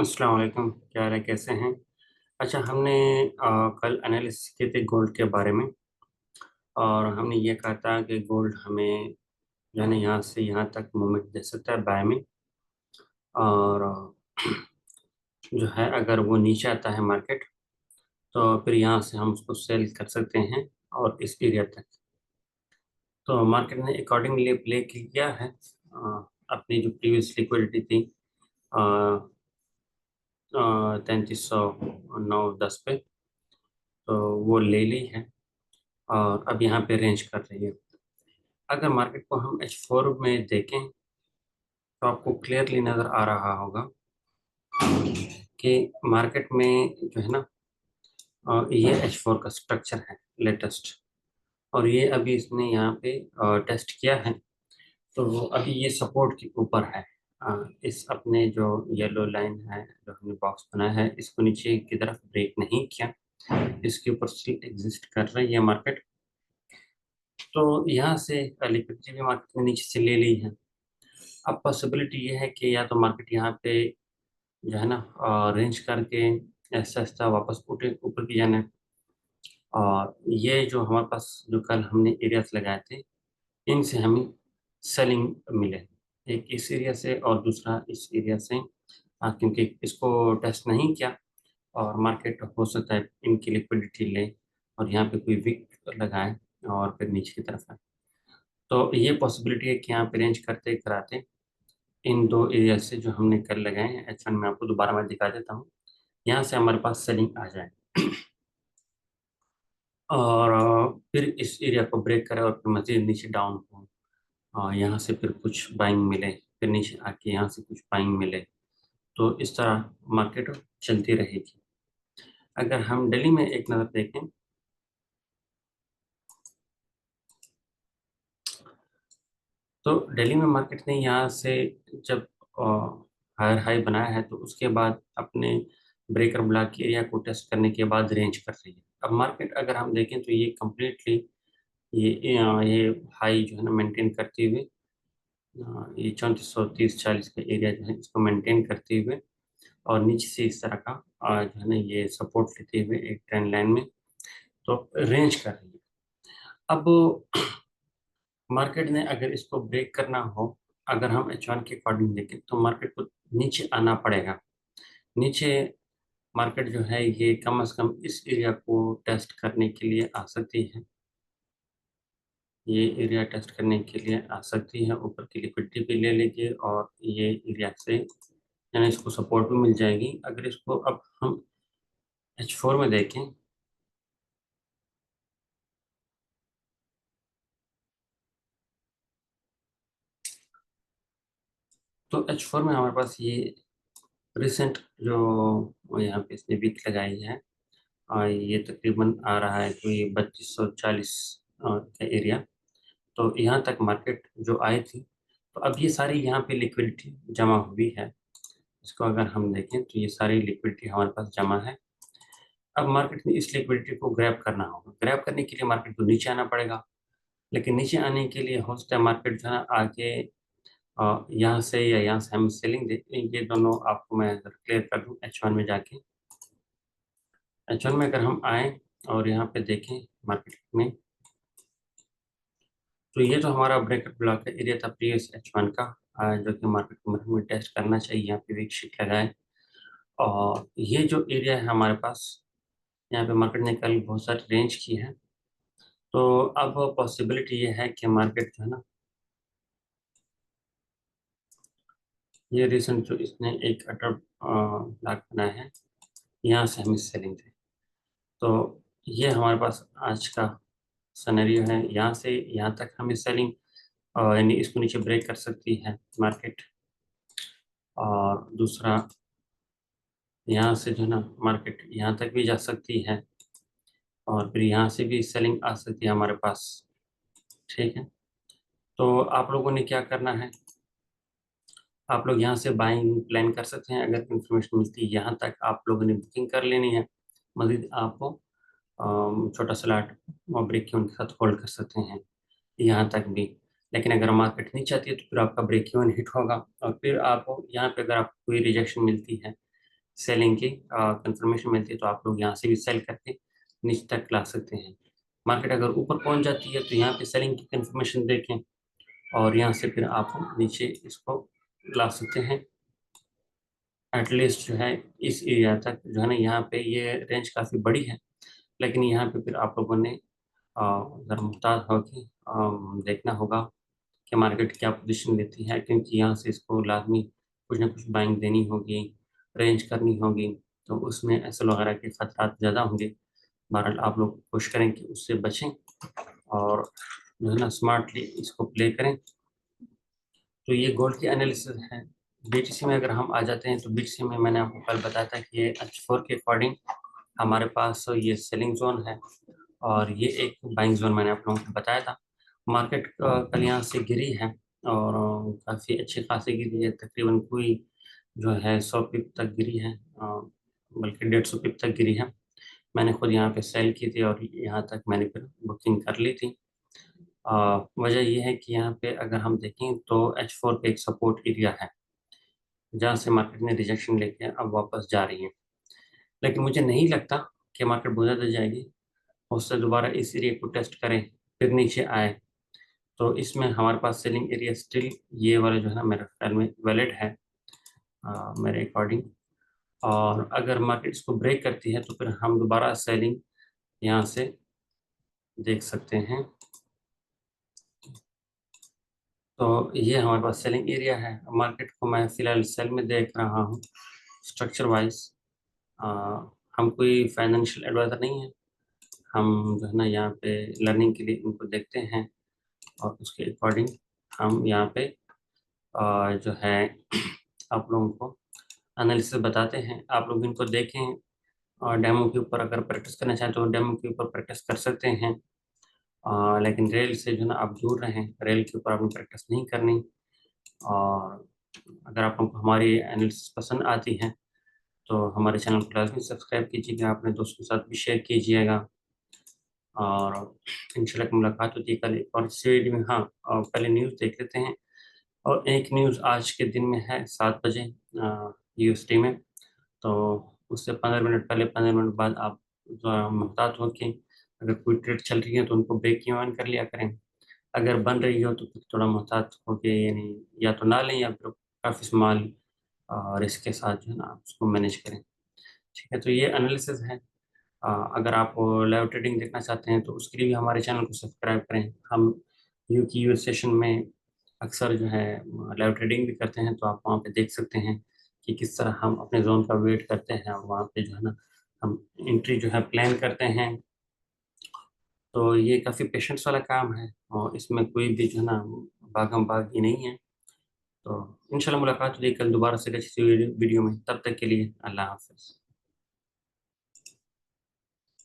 अस्सलाम वालेकुम। क्या हाल है, कैसे हैं? अच्छा, हमने कल एनालिसिस किए थे गोल्ड के बारे में। और हमने ये कहा था कि गोल्ड हमें यानी यहाँ से यहाँ तक मूवमेंट दे सकता है बाय में। और जो है अगर वो नीचे आता है मार्केट, तो फिर यहाँ से हम उसको सेल कर सकते हैं और इस एरिया तक। तो मार्केट ने अकॉर्डिंगली प्ले किया है। अपनी जो प्रीवियस लिक्विडिटी थी 3309 10 पे, तो वो ले ली है और अब यहाँ पे रेंज कर रही है। अगर मार्केट को हम H4 में देखें तो आपको क्लियरली नज़र आ रहा होगा कि मार्केट में जो है ना, ये H4 का स्ट्रक्चर है लेटेस्ट। और ये अभी इसने यहाँ पे टेस्ट किया है, तो वो अभी ये सपोर्ट के ऊपर है। इस अपने जो येलो लाइन है, जो हमने बॉक्स बनाया है, इसको नीचे की तरफ ब्रेक नहीं किया, इसके ऊपर स्टिल एग्जिस्ट कर रही है मार्केट। तो यहाँ से लिक्विडिटी भी मार्केट ने नीचे से ले ली है। अब पॉसिबिलिटी ये है कि या तो मार्केट यहाँ पे जो है ना रेंज करके ऐसा ऐसा वापस उठे ऊपर की जाने। और ये जो हमारे पास जो कल हमने एरियाज लगाए थे, इनसे हमें सेलिंग मिले, एक इस एरिया से और दूसरा इस एरिया से। क्योंकि इसको टेस्ट नहीं किया और मार्केट हो सकता है इनकी लिक्विडिटी ले और यहाँ पे कोई विक लगाए और फिर नीचे की तरफ आए। तो ये पॉसिबिलिटी है कि यहाँ पे रेंज करते कराते इन दो एरिया से जो हमने कल लगाए हैं H1 में, आपको दोबारा मैं दिखा देता हूँ, यहाँ से हमारे पास सेलिंग आ जाए और फिर इस एरिया को ब्रेक करे और फिर मजीद नीचे डाउन हो, यहाँ से फिर कुछ बाइंग मिले, फिर नीचे आके यहाँ से कुछ बाइंग मिले। तो इस तरह मार्केट चलती रहेगी। अगर हम दिल्ली में एक नज़र देखें तो दिल्ली में मार्केट ने यहाँ से जब हायर हाई बनाया है, तो उसके बाद अपने ब्रेकर ब्लॉक एरिया को टेस्ट करने के बाद रेंज कर रही है। अब मार्केट अगर हम देखें तो ये कम्प्लीटली ये हाई जो है ना मेंटेन करते हुए, ये 3430-40 का एरिया जो है इसको मेंटेन करते हुए और नीचे से इस तरह का जो है ना ये सपोर्ट लेते हुए एक ट्रेंड लाइन में तो रेंज कर रही है। अब मार्केट ने अगर इसको ब्रेक करना हो, अगर हम H1 के अकॉर्डिंग देखें तो मार्केट को नीचे आना पड़ेगा। नीचे मार्केट जो है ये कम से कम इस एरिया को टेस्ट करने के लिए आ सकती है, ये एरिया टेस्ट करने के लिए आ सकती है, ऊपर की लिक्विडिटी भी ले लेगी और ये एरिया से यानी इसको सपोर्ट भी मिल जाएगी। अगर इसको अब हम H4 में देखें तो H4 में हमारे पास ये रिसेंट जो यहाँ पे इसने वीक लगाई है, ये तकरीबन आ रहा है कोई 3240 का एरिया। तो यहाँ तक मार्केट जो आई थी, तो अब ये सारी यहाँ पे लिक्विडिटी जमा हुई है। इसको अगर हम देखें तो ये सारी लिक्विडिटी हमारे पास जमा है। अब मार्केट में इस लिक्विडिटी को ग्रैब करना होगा। ग्रैब करने के लिए मार्केट को नीचे आना पड़ेगा, लेकिन नीचे आने के लिए हो सकता है मार्केट जो है ना आगे यहाँ से या यहाँ से हम सेलिंग दे। ये दोनों आपको मैं क्लियर कर दूँ H1 में जाके। H1 में अगर हम आए और यहाँ पे देखें मार्केट में, तो ये तो हमारा ब्रेकअप ब्लॉक का एरिया था प्रीवियस H1 का, जो कि मार्केट को हमें टेस्ट करना चाहिए। यहाँ पे वीक शीट लगाए और ये जो एरिया है हमारे पास, यहाँ पे मार्केट ने कल बहुत सारी रेंज की है। तो अब पॉसिबिलिटी ये है कि मार्केट जो है ना, ये रिसेंट जो इसने एक अटर ब्लॉक बनाया है, यहाँ से हमें सेलिंग थे। तो ये हमारे पास आज का सिनेरियो है। यहाँ से यहाँ तक हमें सेलिंग यानी इसको नीचे ब्रेक कर सकती है मार्केट। और दूसरा यहाँ से जो है ना मार्केट यहाँ तक भी जा सकती है और फिर यहाँ से भी सेलिंग आ सकती है हमारे पास। ठीक है, तो आप लोगों ने क्या करना है, आप लोग यहाँ से बाइंग प्लान कर सकते हैं। अगर इंफॉर्मेशन मिलती है यहाँ तक, आप लोगों ने बुकिंग कर लेनी है। मजीद आपको छोटा सा लाट और ब्रेक की उनके साथ होल्ड कर सकते हैं यहाँ तक भी। लेकिन अगर मार्केट नहीं चाहती है तो फिर आपका ब्रेक इवन हिट होगा और फिर आप यहाँ पे अगर आपको कोई रिजेक्शन मिलती है सेलिंग की कंफर्मेशन मिलती है, तो आप लोग यहाँ से भी सेल करके नीचे तक ला सकते हैं। मार्केट अगर ऊपर पहुंच जाती है तो यहाँ पे सेलिंग की कंफर्मेशन देखें और यहाँ से फिर आप नीचे इसको ला सकते हैं। एटलीस्ट जो है इस एरिया तक जो है ना, यहाँ पे ये रेंज काफ़ी बड़ी है, लेकिन यहाँ पे फिर आप लोगों ने अगर मुहतात हो कि देखना होगा कि मार्केट क्या पोजीशन लेती है, क्योंकि यहाँ से इसको लाजमी कुछ ना कुछ बाइंग देनी होगी, रेंज करनी होगी, तो उसमें एसएल वगैरह के खतरात ज़्यादा होंगे। बहरहाल आप लोग कोशिश करें कि उससे बचें और जो है ना स्मार्टली इसको प्ले करें। तो ये गोल्ड की एनालिसिस है। बीटीसी में अगर हम आ जाते हैं तो बीटीसी में मैंने आपको कल बताया था कि ये H4 के अकॉर्डिंग हमारे पास ये सेलिंग जोन है और ये एक बाइंग जोन मैंने आप लोगों को बताया था। मार्केट कल यहाँ से गिरी है और काफ़ी अच्छी खासी गिरी है, तकरीबन कोई जो है 100 पिप तक गिरी है, बल्कि 150 पिप तक गिरी है। मैंने खुद यहाँ पे सेल की थी और यहाँ तक मैंने फिर बुकिंग कर ली थी। वजह यह है कि यहाँ पे अगर हम देखें तो H4 पे एक सपोर्ट एरिया है जहाँ से मार्केट ने रिजेक्शन लेके अब वापस जा रही है, लेकिन मुझे नहीं लगता कि मार्केट बहुत ज़्यादा जाएगी। उससे दोबारा इस एरिया को टेस्ट करें फिर नीचे आए, तो इसमें हमारे पास सेलिंग एरिया स्टिल ये वाला जो है ना मेरे ख्याल में वैलिड है मेरे अकॉर्डिंग। और अगर मार्केट इसको ब्रेक करती है तो फिर हम दोबारा सेलिंग यहाँ से देख सकते हैं। तो ये हमारे पास सेलिंग एरिया है। मार्केट को मैं फिलहाल सेल में देख रहा हूँ स्ट्रक्चर वाइज। हम कोई फाइनेंशियल एडवाइज़र नहीं है, हम जो है ना यहाँ पे लर्निंग के लिए इनको देखते हैं और उसके अकॉर्डिंग हम यहाँ पे जो है आप लोगों को एनालिसिस बताते हैं। आप लोग इनको देखें और डेमो के ऊपर अगर प्रैक्टिस करना चाहें तो डेमो के ऊपर प्रैक्टिस कर सकते हैं। लेकिन रेल से जो है ना आप दूर रहें, रेल के ऊपर आपने प्रैक्टिस नहीं करनी। और अगर आप लोगों को हमारी एनालिसिस पसंद आती है तो हमारे चैनल को लाजमी सब्सक्राइब कीजिएगा, अपने दोस्तों के साथ भी शेयर कीजिएगा और इंशाल्लाह मुलाकात होती है कल एक और इस वीडियो में। हाँ, पहले न्यूज़ देख लेते हैं। और एक न्यूज़ आज के दिन में है 7 बजे यूएसटी में, तो उससे 15 मिनट पहले 15 मिनट बाद आप मुहतात हो कि अगर कोई ट्रेड चल रही है तो उनको ब्रेक ऑन कर लिया करें। अगर बन रही हो तो फिर थोड़ा मुहतात हो के, यानी या तो ना लें या फिर काफ़ी इस्तेमाल रिस्क के साथ जो है ना आप उसको मैनेज करें। ठीक है, तो ये एनालिसिस है। अगर आप लाइव ट्रेडिंग देखना चाहते हैं तो उसके लिए भी हमारे चैनल को सब्सक्राइब करें। हम यूएस सेशन में अक्सर जो है लाइव ट्रेडिंग भी करते हैं, तो आप वहाँ पे देख सकते हैं कि किस तरह हम अपने जोन का वेट करते हैं और वहाँ पे जो है ना हम एंट्री जो है प्लान करते हैं। तो ये काफ़ी पेशेंस वाला काम है और इसमें कोई भी जो है ना भागम भागी नहीं है। तो इंशाल्लाह मुलाकात होगी कल दोबारा से अच्छी वीडियो में। तब तक के लिए अल्लाह हाफ़िज़।